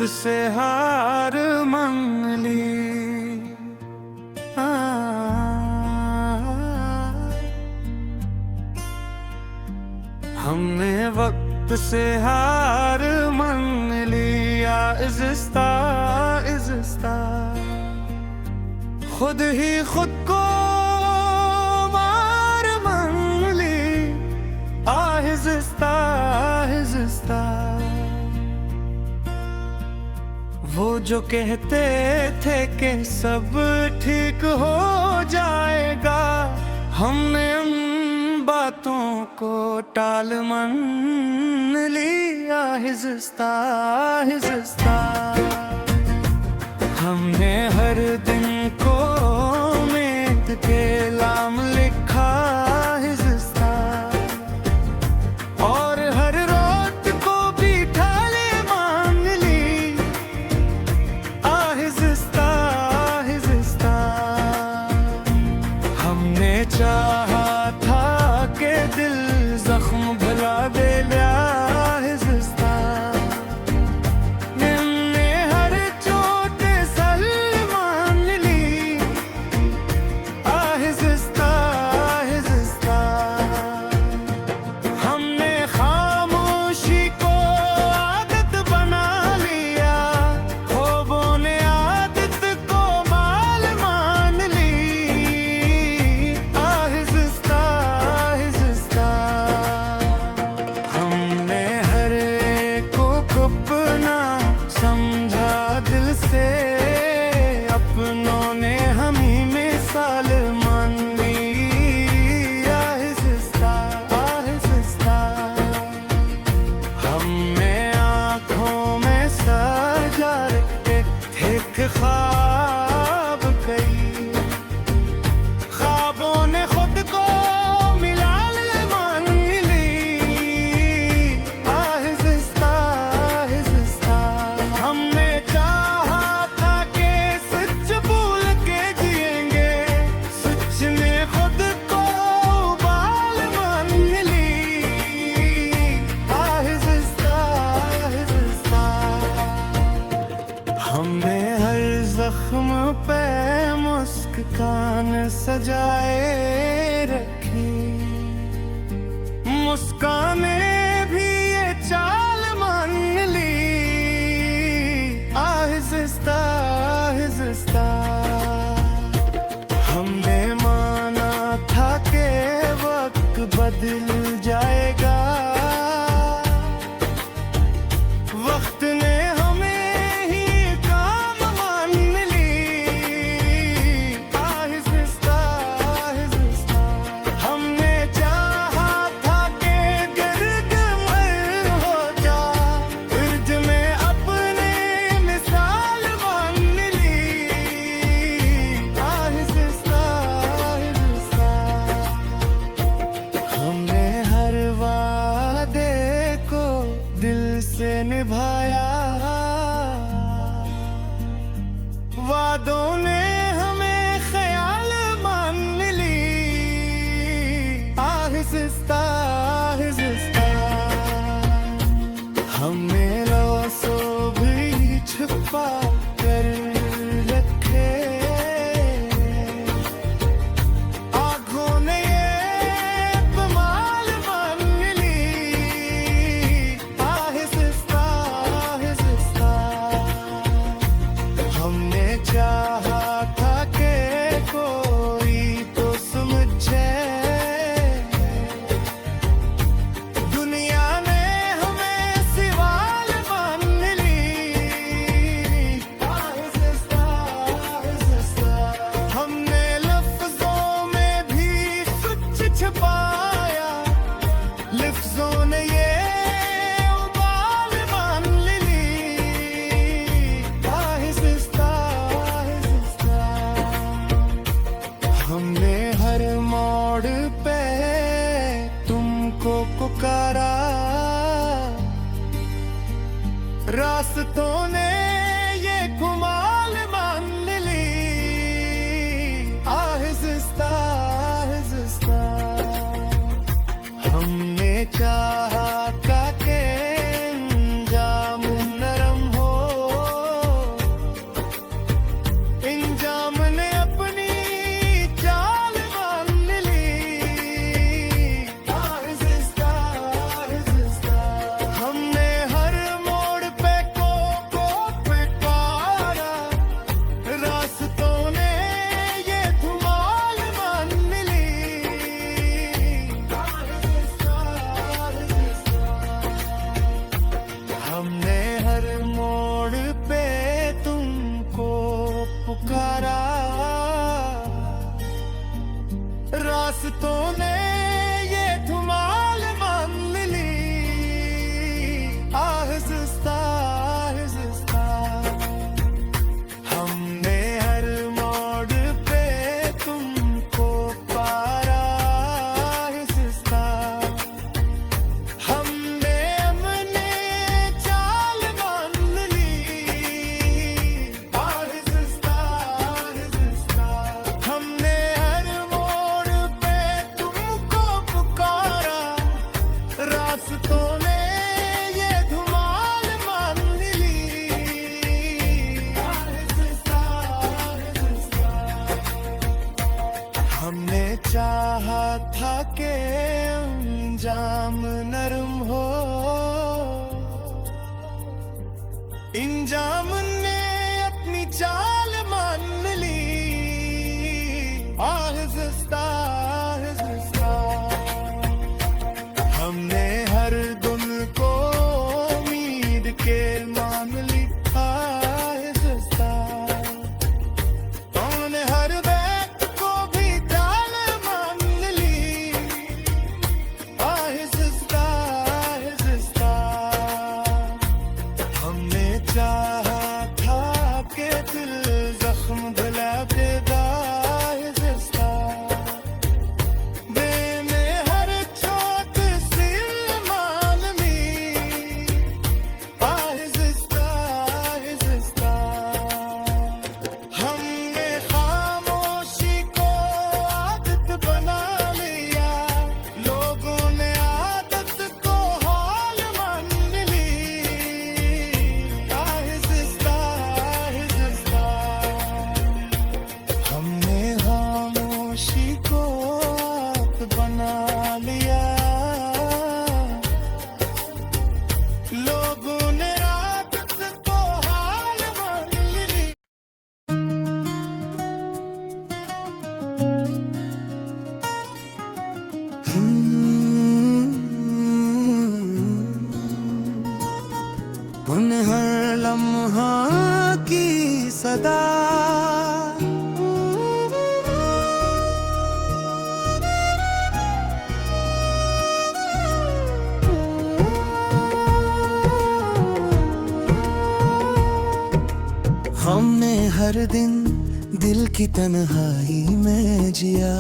से हार मान ली। हमने वक्त से हार मान लिया। इज़्ज़ता खुद ही खुद को मार मान ली। इज़्ज़ता वो जो कहते थे कि सब ठीक हो जाएगा, हमने उन बातों को टाल मान लिया। इज़्ज़ता हमने हर दिन को उम्मीद के लाम लिखा। इज़्ज़ता और हर रात को भी ढाले मान ली। इज़्ज़ता हमने चाहा था कि दिल जख्म भुला दे लिया। इज़्ज़ता हमने हर चोट सल मान ली। इज़्ज़ता हमने खामोशी को आदत बना लिया। ख्वाबों ने आदत को माल मान ली। इज़्ज़ता हमने हर एक को अपना समझा दिल से। अपनों ने हम ही मिसाल मान ली। इज़्ज़ता हमने आँखों में सजा के एक ख्वाब कई। ख्वाबों ने खुद को मिला मान ली। इज़्ज़ता हमने चाहा था कि सच भूल के जिएंगे। सच ने खुद को बाल मान ली। इज़्ज़ता हमने हर जख्म पे मुस्कान सजाए रखी। मुस्काने भी ये चाल मान ली। इज़्ज़ता हमने माना था कि वक्त बदल जाएगा। वक्त ने हमें ही काम मान ली। इज़्ज़ता हमने चाहा था कि गर्द मर हो जा। गर्द में अपने मिसाल मान ली। इज़्ज़ता हमने था कि अंजाम नरम हो, इंजाम ने अपनी चाल मान ली। आहिस्ता आहिस्ता हमने हर धुन को उम्मीद के मान ली। आहिस्ता हमने हर बैत को भी चाल मान ली। आहिस्ता आहिस्ता हमने चाहा था कि दिल जख्म भुला देगा। आहिस्ता दिल में हर चोट सिल मान ली। आहिस्ता आहिस्ता हमने खामोशी को आदत बना लिया। लोगों ने आदत को हाल मान ली। आहिस्ता आहिस्ता हमने खामोशी को आदत बना लिया। लोगों ने आदत को हाल मान ली। उन हर लम्हा की सदा हमने हर दिन दिल की तन्हाई में जिया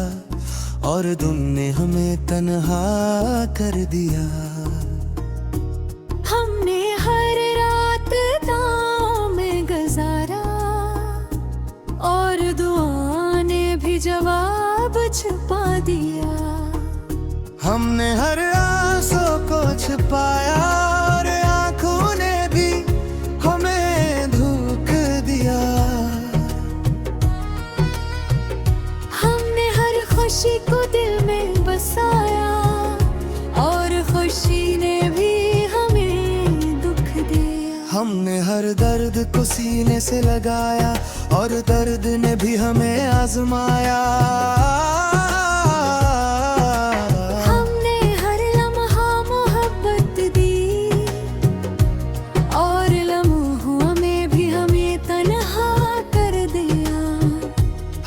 और धुन ने हमें तन्हा कर दिया। हमने हर रात दांव में गुजारा और दुआ ने भी जवाब छुपा दिया। हमने हर आंसू को छुपाया और आंखों ने भी हमें धोख दिया। हमने हर खुशी को दिल में बसाया और खुशी ने भी हमें दुख दिया। हमने हर दर्द को सीने से लगाया और दर्द ने भी हमें आजमाया। हमने हर लम्हा मोहब्बत दी और लम्हों में भी हमें तन्हा कर दिया।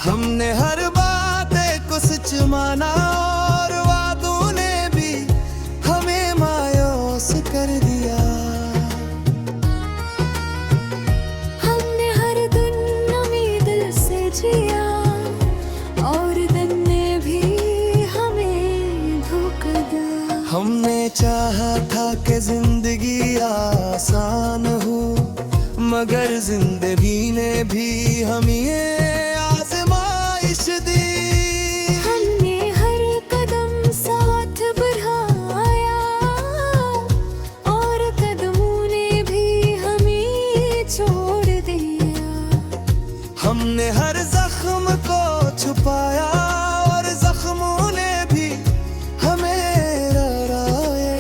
हमने हर बात को सच माना और वादों ने भी हमें मायूस कर दिया। हमने हर दिन उम्मीद से जिया और दिन ने भी हमें धोखा दिया। हमने चाहा था कि जिंदगी आसान हो, मगर जिंदगी ने भी हमें आजमाइश दी। हमने हर कदम साथ बढ़ाया और कदमों ने भी हमें छोड़ दिया। हमने हर जख्म को छुपाया और जख्मों ने भी हमें रड़ाया।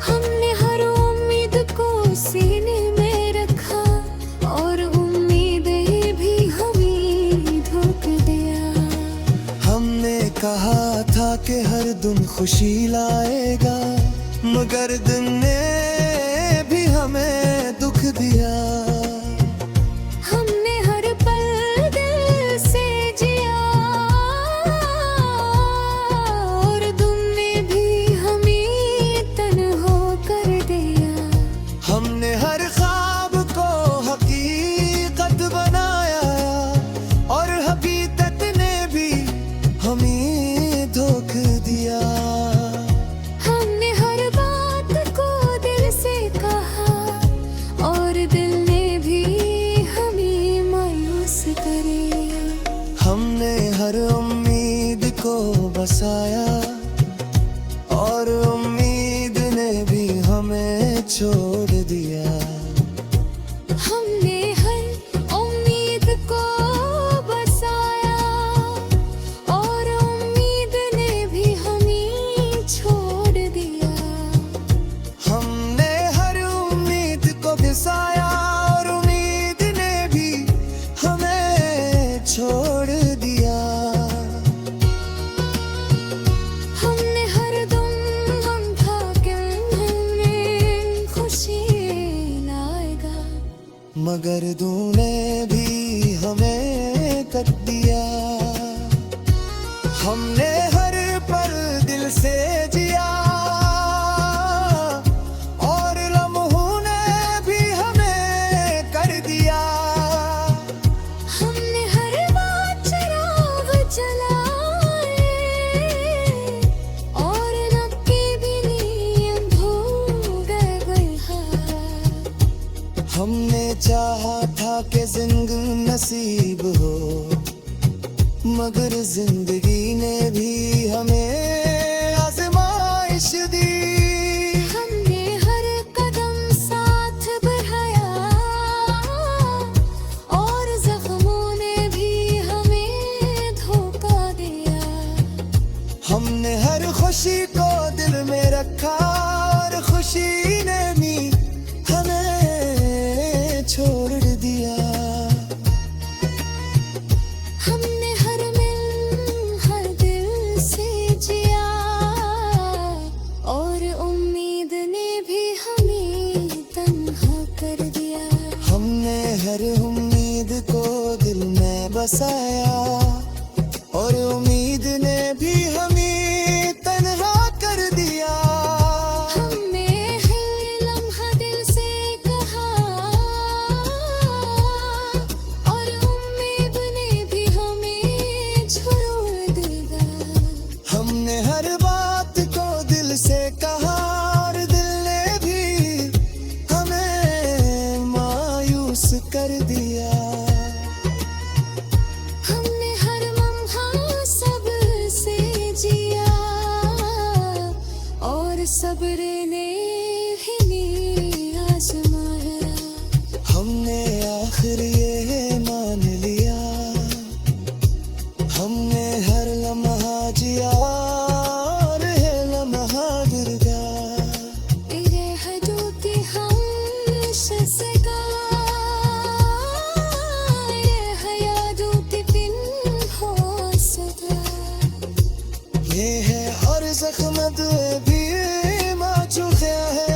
हमने हर उम्मीद को सीने में रखा और उम्मीदें भी हमें धोखा दिया। हमने कहा था कि हर दिन खुशी लाएगा, मगर दिन ने भी हमें दुख दिया। हमने हर पल दिल से जिया और तुम ने भी हमें तन्हा कर दिया। हमने हर ख्वाब को हकीकत बनाया और हकीकत ने भी हमें धोखा दिया। हमने हर बात को दिल से कहा और दिल मगर तूने भी हमें कर दिया। हमने हर पल दिल से जिया और लम्हों ने भी हमें कर दिया। हमने हर बात चिराग जलाए और लब के भी नींद हो गए बरहार। हमने चाहा था कि जिंदगी नसीब हो, मगर जिंदगी ने भी हमें आज़माइश दी। हमने हर कदम साथ बढ़ाया और जख्मों ने भी हमें धोखा दिया। हमने हर खुशी को दिल में रखा और खुशी ने भी हमें छोड़ दिया। हमने हर मिल हर दिल से जिया और उम्मीद ने भी हमें तन्हा कर दिया। हमने हर उम्मीद को दिल में बसाया और उम्मीद ने भी हमें तन्हा कर दिया। हमने हर लम्हा दिल से कहा और उम्मीद ने भी हमें छोड़ दिया। हमने हर बात को दिल से कहा और दिल ने भी हमें मायूस कर दिया। हमने हर लम्हा सब्र से जिया और सब्र ने भी आजमाया। हमने आखिर ये मान लिया, हमने हर लम्हा जिया और है लम्हा गिर गया। तेरे हजूती हम शसगा ये हयाजूती पिन हो सदा। ये है और जख्म भी माचुखे है।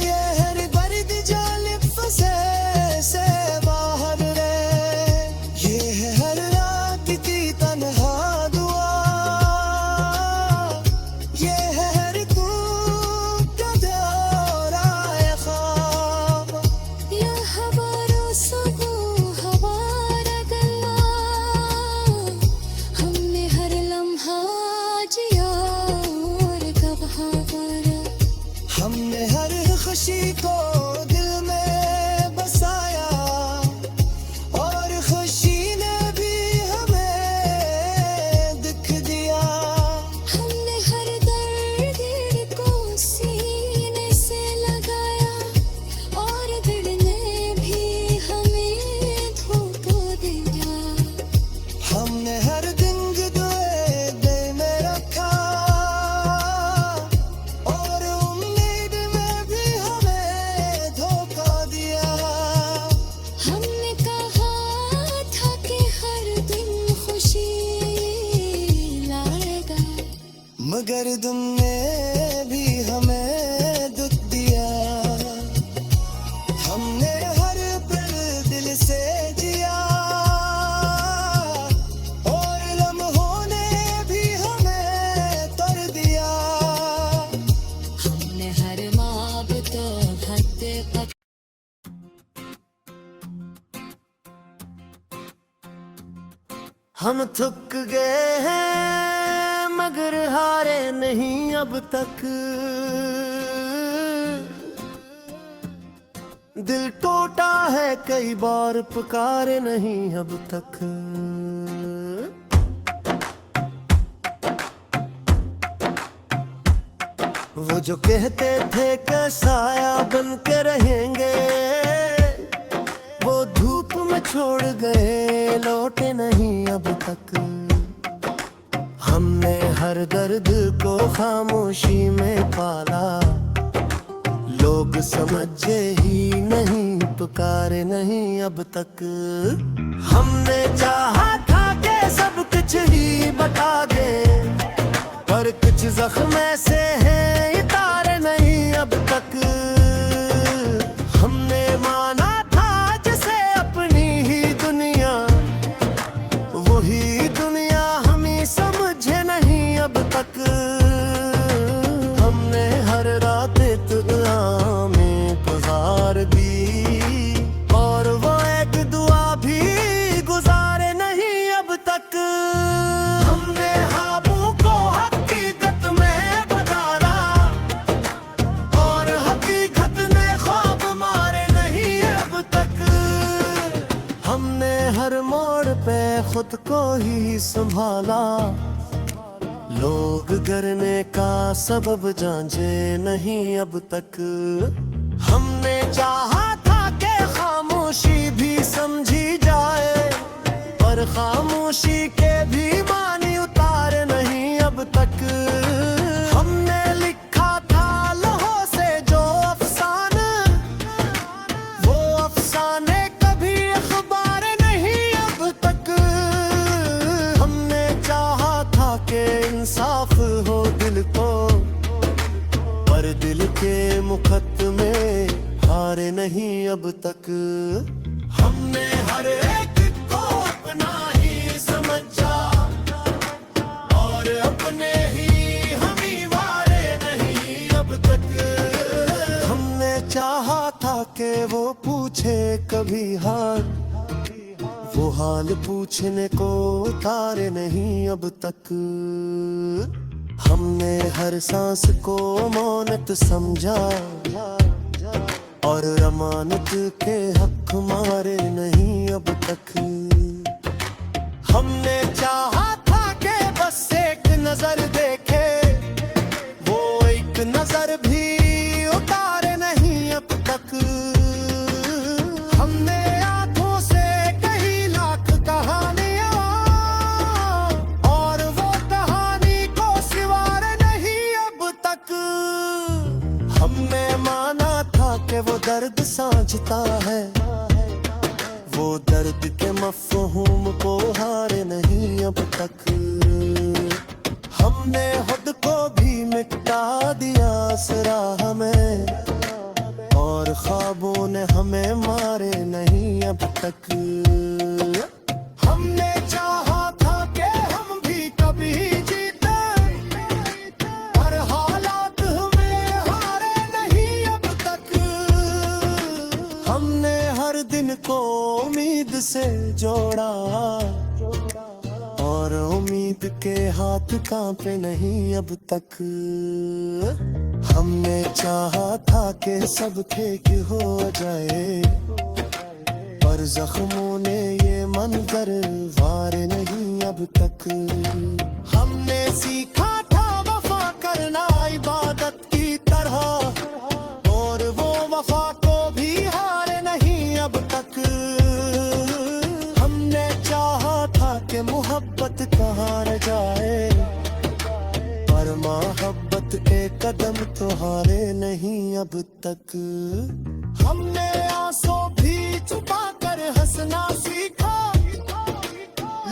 ये हर बर्द जालिब फसे से बाहर रहे। ये है हर रात की तन्हा दुआ। ये है हर धूप का दोहराए ख्वाब। या हवारो सुबो हवारा गला। हमने हर लम्हा जिया और कब हवारा। हमने हर खुशी को दिल में बसाया और खुशी ने भी हमें दुख दिया। हमने हर दर्द को सीने से लगाया और दिल ने भी हमें धोखा दिया। हमने हर दिन दुए दिल में रखा और उम्मीद में भी हमें धोखा दिया। हमने कहा था कि हर दिन खुशी लाएगा, मगर तुमने भी हमें दुख दिया। हमने हर पल दिल से जिया और लम्हों ने भी हमें तर दिया। हमने हर माब तो हद तक। हम थक गए हैं मगर हारे नहीं अब तक। दिल टूटा है कई बार पुकारे नहीं अब तक। वो जो कहते थे कि साया बन के रहेंगे, वो धूप में छोड़ गए लौटे नहीं अब तक। हमने हर दर्द को खामोशी में पाला, लोग समझे ही नहीं पुकारे नहीं अब तक। हमने चाहा था कि सब कुछ ही बता दे, पर कुछ जख्म ऐसे हैं ये तारे नहीं अब तक। हमने माना खुद को ही संभाला, लोग करने का सबब जांचे नहीं अब तक। हमने चाहा था कि खामोशी भी समझी जाए, पर खामोशी के भी मानी उतार नहीं अब तक। हमने लिखा था लौहों से जो अफसाने, वो अफसाने कभी अखबार नहीं अब तक। हमने चाहा था कि इंसाफ हो दिल को, पर दिल के मुकद्दमे हारे नहीं अब तक। हमने हर एक को अपना ही समझा, और अपने ही हमी वारे नहीं अब तक। हमने चाहा था कि वो पूछे कभी हाल, वो हाल पूछने को उतारे नहीं अब तक। हमने हर सांस को अमानत समझा, और अमानत के हक मारे नहीं अब तक। हमने चाहा था कि बस एक नजर देखे, वो एक नजर भी उतारे नहीं अब तक। हमने आंखों से कही लाख कहानियां, और वो कहानी को सिवारे नहीं अब तक। हमने माना था कि वो दर्द साझता है, वो दर्द के मफ़हूम को हारे नहीं अब तक। हमने खुद को भी मिटा दिया सराह में, और ख्वाबों ने हमें मारे नहीं अब तक। हमने चाहा था कि हम भी कभी जीते, पर हालात हमें हारे नहीं अब तक। हमने हर दिन को उम्मीद से जोड़ा, और उम्मीद के हाथ कांपे नहीं अब तक। हमने चाहा था कि सब ठीक हो जाए, पर जख्मों ने ये मंजर वारे नहीं अब तक। हमने सीखा था वफा करना इबादत की तरह, और वो वफा को भी हारे नहीं अब तक। हमने चाहा था कि मोहब्बत कहाँ रह जाए, पर मोहब्बत के कदम तो हारे नहीं अब तक। हमने आंसू भी छुपा कर हंसना सीखा,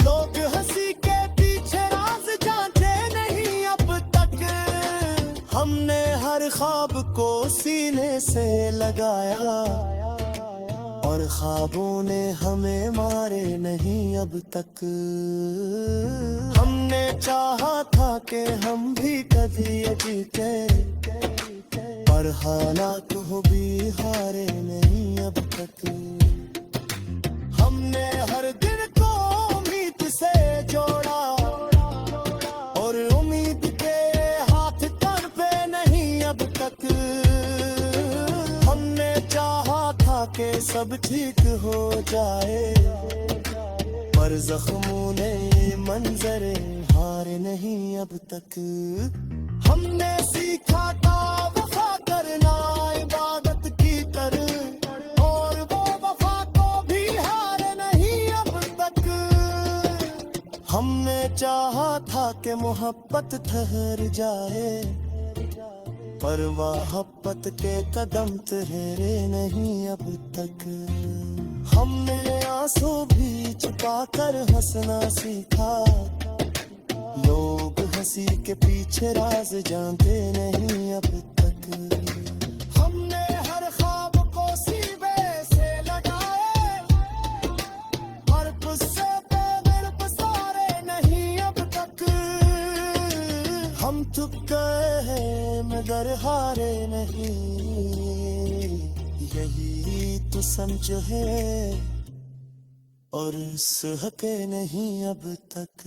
लोग हंसी के पीछे राज जांचे नहीं अब तक। हमने हर ख्वाब को सीने से लगाया, और ख्वाबों ने हमें मारे नहीं अब तक। हमने चाहा था कि हम भी कभी जीते, पर हालात हो भी हारे नहीं अब तक। हमने हर दिन को उम्मीद से जोड़ा, और उम्मीद के हाथ कर पे नहीं अब तक। हमने चाहा था कि सब ठीक हो जाए, पर जख्मों ने मंजरे हारे नहीं अब तक। हमने सीखा था वफा करना इबादत की तरह, और वो वफा को भी हारे नहीं अब तक। हमने चाहा था कि मोहब्बत ठहर जाए, पर मोहब्बत के कदम ठहरे नहीं अब तक। हमने आंसू भी छुपा कर हंसना सीखा, लोग हंसी के पीछे राज जानते नहीं अब तक। हमने हर ख्वाब को सीबे से लगाए, हर गुस्से पे दिल पसारे नहीं अब तक। हम थक गए हैं मगर हारे नहीं, यही तो समझ है, और सहके नहीं अब तक।